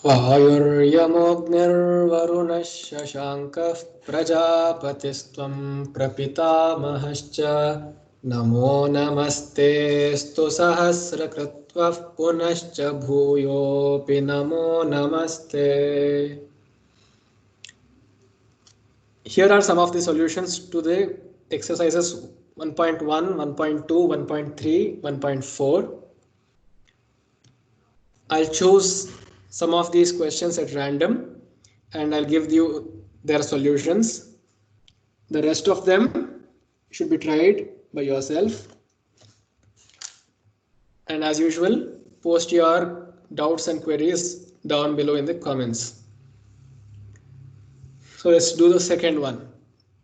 वायुर्यमोऽग्निर्वरुणः शशाङ्कः प्रजापतिस्त्वं प्रपितामहश्च नमो नमस्तेऽस्तु सहस्रकृत्वः पुनश्च भूयोऽपि नमो नमस्ते. Here are some of the solutions to the exercises 1.1, 1.2, 1.3, 1.4. I'll choose some of these questions at random and I'll give you their solutions. The rest of them should be tried by yourself. And as usual, post your doubts and queries down below in the comments. So let's do the second one.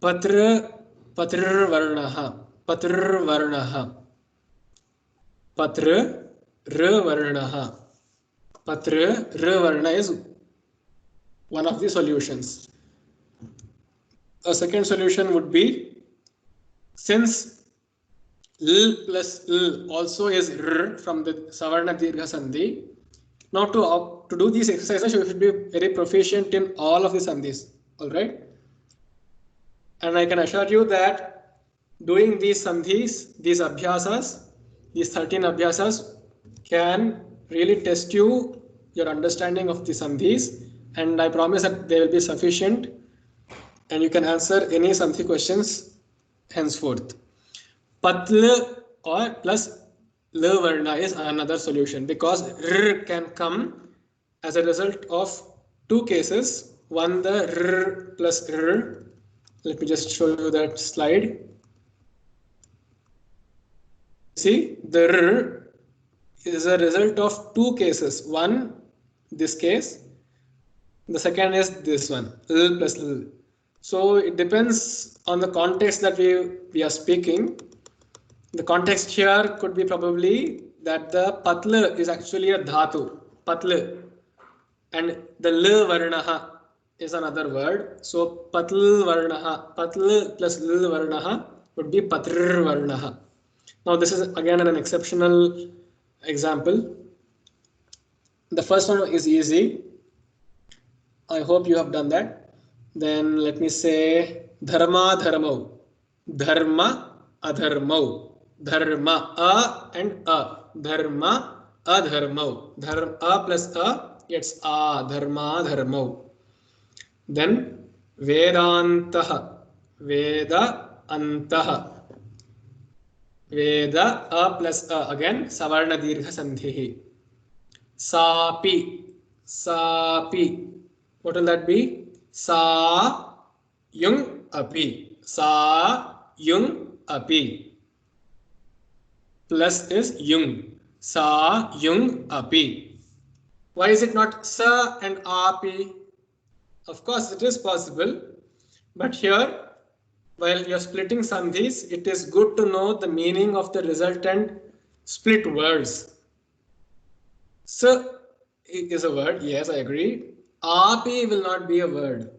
Patra Varnaha. Patra Varnaha. Patra Varnaha. Patra Varna is one of the solutions. A second solution would be, since L plus L also is R from the Savarna Dirgha Sandhi, now to do these exercises you should be very proficient in all of the sandhis. Alright? And I can assure you that doing these sandhis, these abhyasas, these 13 abhyasas can really test your understanding of the sandhis, and I promise that they will be sufficient and you can answer any sandhi questions henceforth. Patl or plus L varna is another solution because R can come as a result of two cases. One, the R plus R. Let me just show you that slide. See, the R is a result of two cases. One, this case. The second is this one, L plus L. So it depends on the context that we are speaking. The context here could be probably that the patla is actually a dhatu, patla, and the L varnaha is another word. So patl varnaha, patl plus L varnaha would be patr varnaha. Now this is again an exceptional example. The first one is easy. I hope you have done that. Then let me say dharma dharmau, dharma adharmau, dharma a and a, dharma adharmau, dharma a plus a, it's a, dharma dharmau. Then vedantah, veda antah, veda a plus a, again savarna dirgha sandhi. Sapi, sapi, what will that be? Sa yung api, sa yung api, plus is yung, sa yung api. Why is it not sa and api? Of course it is possible, but here while you're splitting sandhis, it is good to know the meaning of the resultant split words. Sa is a word, yes, I agree. Api will not be a word.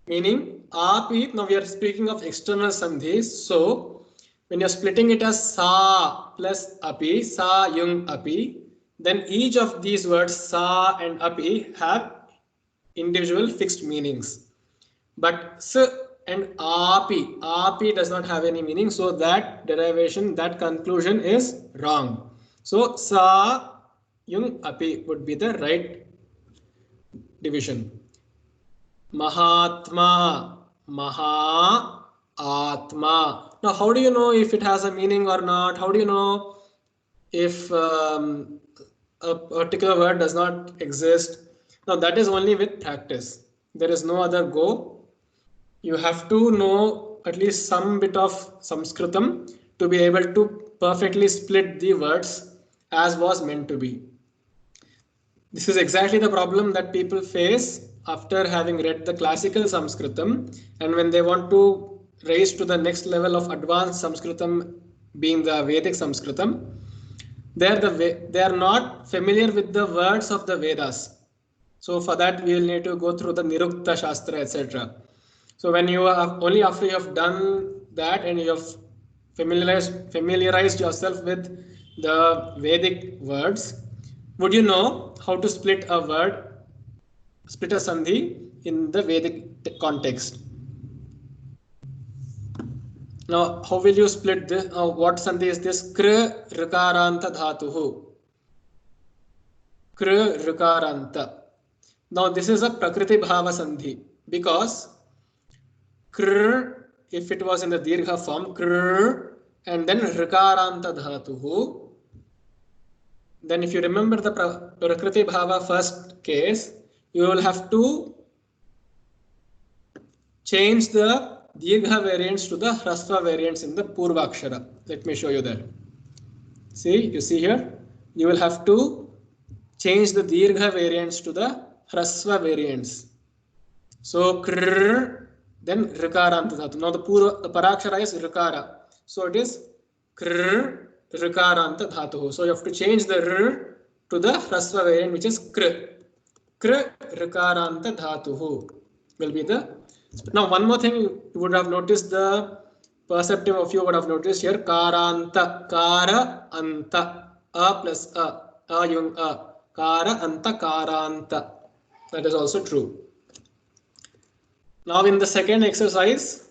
Meaning, api, now we are speaking of external sandhis. So, when you're splitting it as sa plus api, sa yung api, then each of these words, sa and api, have individual fixed meanings. But s and api does not have any meaning. So, that derivation, that conclusion is wrong. So, sa yung api would be the right division. Mahatma, Maha Atma. Now, how do you know if it has a meaning or not? How do you know if a particular word does not exist? Now, that is only with practice. There is no other go. You have to know at least some bit of Sanskritam to be able to perfectly split the words as was meant to be. This is exactly the problem that people face after having read the classical Sanskritam, and when they want to raise to the next level of advanced Sanskritam, being the Vedic Sanskritam, they are not familiar with the words of the Vedas. So for that we will need to go through the Nirukta Shastra, etc. So when you have only after you have done that and you have familiarized yourself with the Vedic words, Would you know how to split a word, split a sandhi in the Vedic context? Now, how will you split this? What sandhi is this? Kr rikaranta dhatuhu. Kr rikaranta. Now, this is a prakriti bhava sandhi because kr, if it was in the dirgha form, kr and then rikaranta dhatuhu, then if you remember the prakriti bhava first case, you will have to change the dirgha variants to the hrasva variants in the purvakshara. Let me show you that. See, you see here, you will have to change the dirgha variants to the hrasva variants. So kr, then rikaranta dhatu. Now the parakshara is rikara. So it is kr rikaranta dhatu. So you have to change the r to the hrasva variant, which is kr. Kr rikaranta dhatu will be the. Now one more thing you would have noticed, the perceptive of you would have noticed here, karanta, kara anta, a plus a yung a, kara anta karanta. That is also true. Now in the second exercise,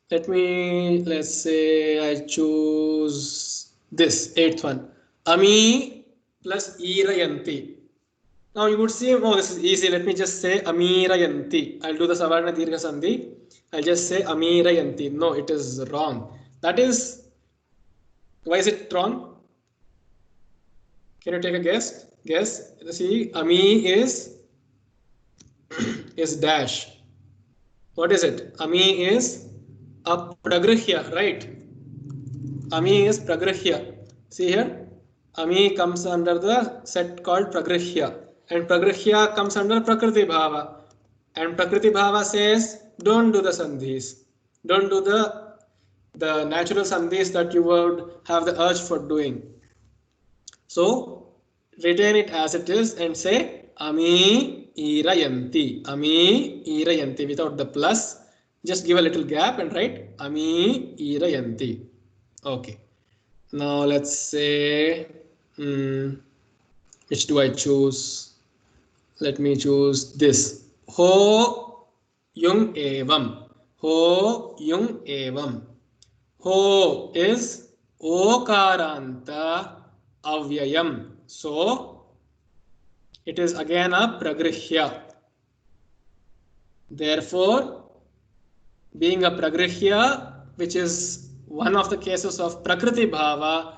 let's say I choose this 8th one. Ami plus irayanti. Now you would say, oh, this is easy. Let me just say amirayanti. I'll do the savarna dirgha sandhi. I'll just say amirayanti. No, it is wrong. That is, why is it wrong? Can you take a guess? Guess. See, ami is dash. What is it? Ami is a pragrihya, right? Ami is pragrihya. See here, ami comes under the set called pragrihya, and pragrihya comes under prakriti bhava, and prakriti bhava says don't do the sandhis, don't do the natural sandhis that you would have the urge for doing. So retain it as it is and say ami irayanti, ami irayanti without the plus. Just give a little gap and write ami irayanti. Okay. Now let's say, which do I choose? Let me choose this. Ho yung evam. Ho yung evam. Ho is okaranta avyayam. So it is again a pragrihya. Therefore, being a pragrihya, which is one of the cases of prakriti bhava,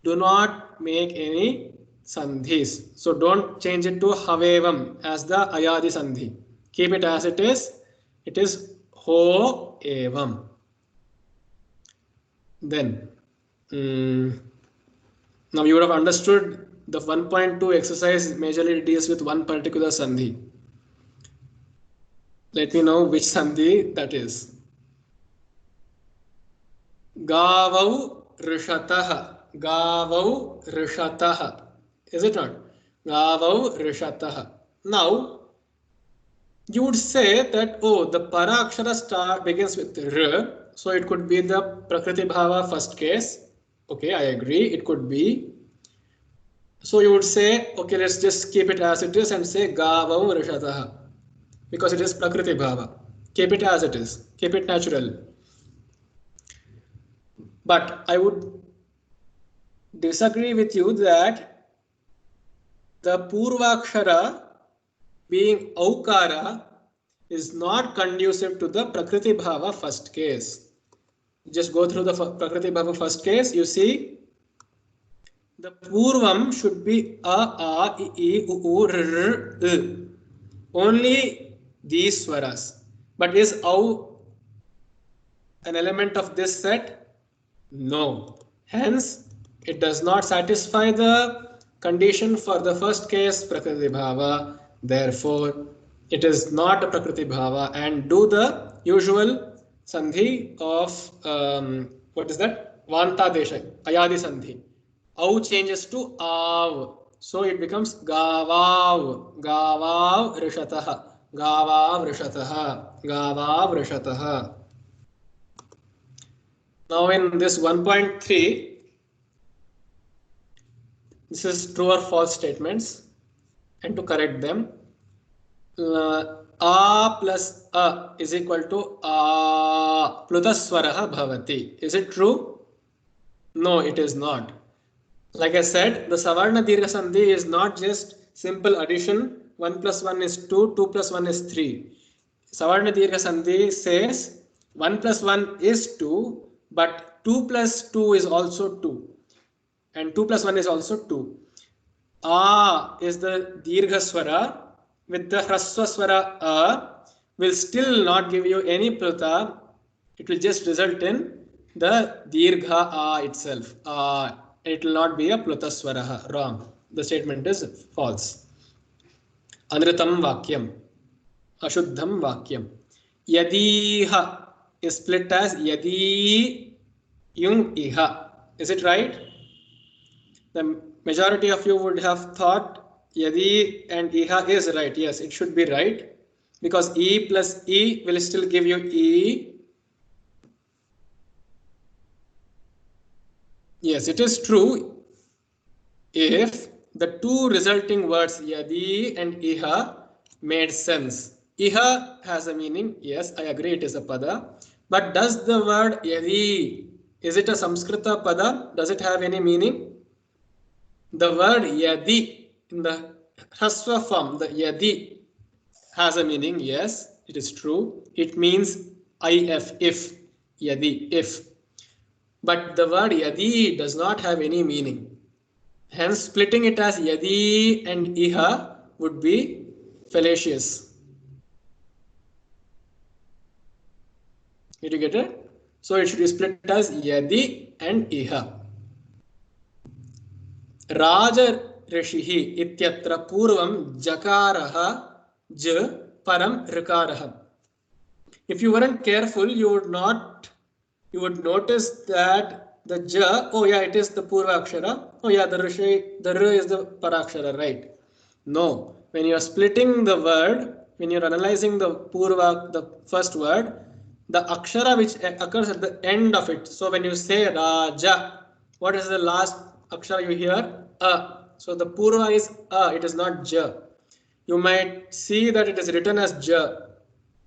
do not make any sandhis. So don't change it to havevam as the ayadi sandhi. Keep it as it is. It is ho evam. Then now you would have understood the 1.2 exercise majorly deals with one particular sandhi. Let me know which sandhi that is. Gavau rishatah. Gavau rishatah. Is it not? Gavau rishatah. Now, you would say that, oh, the para akshara star begins with r, so it could be the prakriti bhava first case. Okay, I agree, it could be. So you would say, okay, let's just keep it as it is and say Gavau rishatah, because it is prakriti bhava. Keep it as it is, keep it natural. But I would disagree with you that the purvakshara being aukara is not conducive to the prakriti bhava first case. Just go through the prakriti bhava first case. You see, the purvam should be a, i, u, r, r. Only these swaras. But is au an element of this set? No. Hence, it does not satisfy the condition for the first case prakriti bhava. Therefore, it is not a prakriti bhava, and do the usual sandhi of what is that? Vanta desha, ayadi sandhi. Au changes to av, so it becomes gavav, gavav rishatah, gavav rishatah, gavav rishatah. Now in this 1.3, This is true or false statements, and to correct them, a plus a is equal to a plutaswaraha bhavati. Is it true? No, it is not. Like I said, the Savarna Dirgha Sandhi is not just simple addition. 1 plus 1 is 2, 2 plus 1 is 3. Savarna Dirgha Sandhi says 1 plus 1 is 2, but 2 plus 2 is also 2. And 2 plus 1 is also 2. A is the Dirgha Swara with the Hraswa Swara A will still not give you any Pluta. It will just result in the Dirgha A itself. It will not be a Pluta Swara. Wrong. The statement is false. Anritam Vakyam. Ashuddham Vakyam. Yadiha is split as Yadi Yung Iha. Is it right? The majority of you would have thought Yadi and Iha is right. Yes, it should be right. Because E plus E will still give you E. Yes, it is true if the two resulting words Yadi and Iha made sense. Iha has a meaning. Yes, I agree it is a pada. But does the word Yadi, is it a Samskrita pada? Does it have any meaning? The word Yadi in the Hraswa form, the Yadi has a meaning. Yes, it is true. It means if, Yadi, if. But the word Yadi does not have any meaning. Hence, splitting it as Yadi and Iha would be fallacious. Did you get it? So it should be split as Yadi and Iha. Raja Rishihi ityatra purvam jakaraha j param rikaraha. If you weren't careful, you would notice that the ja, oh yeah, it is the purva akshara. Oh yeah, the rishi, the r is the parakshara, right? No, when you are splitting the word, when you're analyzing the purva, the first word, the akshara which occurs at the end of it. So when you say raja, what is the last akshara you hear? A. So the purva is a, it is not ja. You might see that it is written as ja,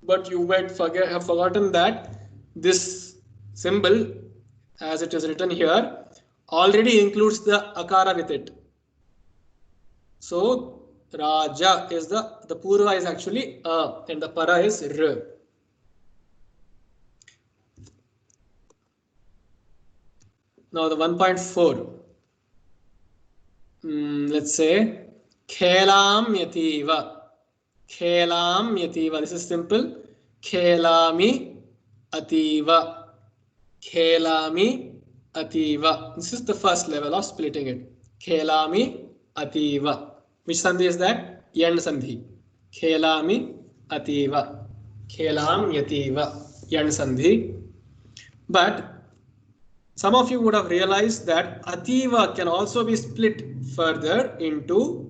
but you might have forgotten that this symbol, as it is written here, already includes the akara with it. So raja is the purva is actually a and the para is r. Now the 1.4. Let's say Khelam yativa. Khelam yativa. This is simple. Khelami ativa. Khelami ativa. This is the first level of splitting it. Khelami ativa. Which sandhi is that? Yan sandhi. Khelami ativa. Khelam yativa. Yan sandhi. But some of you would have realized that ativa can also be split further into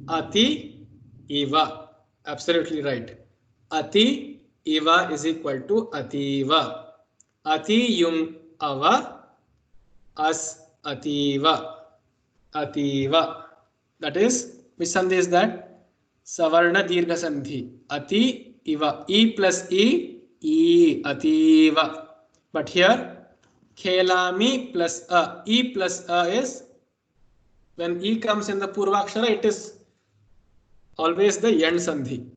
ati iva. Absolutely right. Ati iva is equal to ativa. Ati yung ava as ativa. Ativa. That is, which sandhi is that? Savarna dirgha sandhi. Ati iva. E plus E, E ativa. But here, Khelami plus a. E plus a is, when E comes in the Purvakshara, it is always the Yan Sandhi.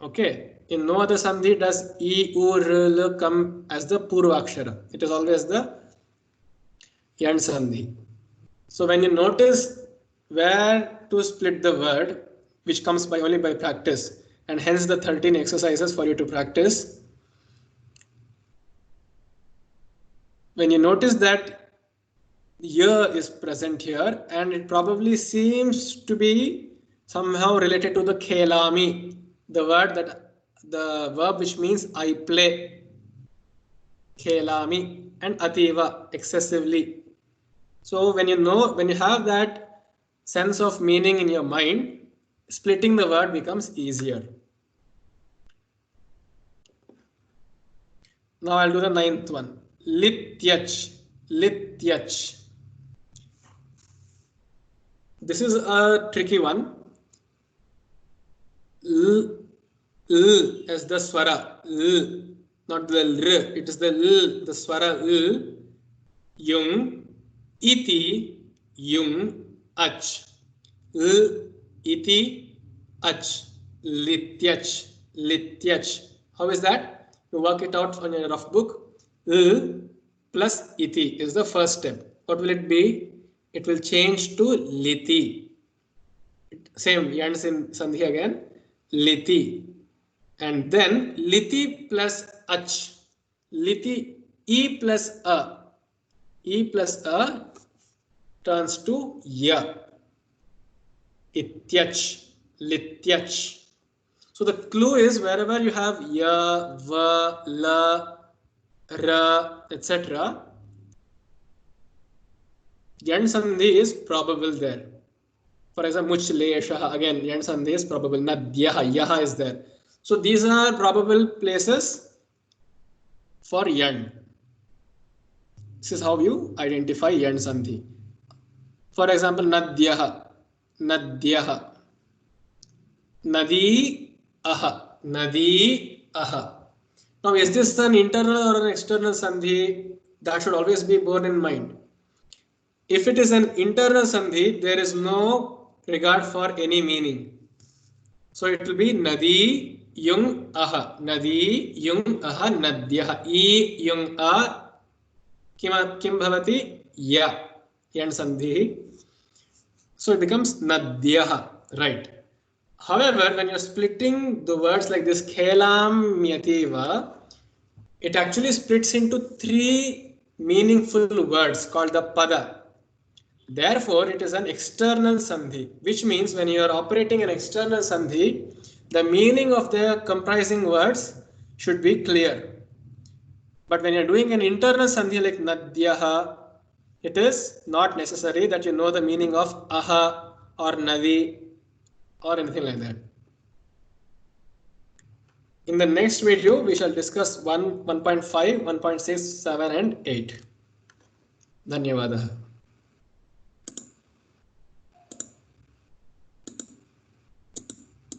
Okay. In no other Sandhi does E, U, R, L come as the Purvakshara. It is always the Yan Sandhi. So when you notice where to split the word, which comes by only by practice, and hence the 13 exercises for you to practice, when you notice that ya is present here and it probably seems to be somehow related to the khelami, the verb which means I play, khelami, and ativa, excessively. So when you have that sense of meaning in your mind, splitting the word becomes easier. Now I'll do the 9th one. Lityach, lityach. This is a tricky one. L as the swara, L, not the R. It is the L, the swara L. Yung, iti, yung, ach. L, iti, ach. Lityach, lityach. How is that? You work it out on your rough book. L plus iti is the first step. What will it be? It will change to liti. Same, yand sandhi again. Liti. And then liti plus ach. Liti, e plus a. E plus a turns to ya. Ityach, lityach. So the clue is wherever you have ya, va, la, ra, etc., yand sandhi is probable there. For example, much leshaha, again, yand sandhi is probable. Nadyaha, yaha is there. So these are probable places for yand. This is how you identify yand sandhi. For example, nadyaha, nadyaha, nadi, aha, nadi, aha. Now, is this an internal or an external sandhi? That should always be borne in mind. If it is an internal sandhi, there is no regard for any meaning. So it will be nadi, yung, aha, nadi, yung, aha, nadyaha, e, yung, a, kim bhavati, ya, yand sandhi. So it becomes nadyaha, right? However, when you're splitting the words like this, khelam myativa, it actually splits into three meaningful words called the pada. Therefore, it is an external sandhi, which means when you are operating an external sandhi, the meaning of the comprising words should be clear. But when you're doing an internal sandhi like nadyaha, it is not necessary that you know the meaning of aha or nadi or anything like that. In the next video, we shall discuss 1.5, 1.6, 7 and 8. Dhanyavadaha.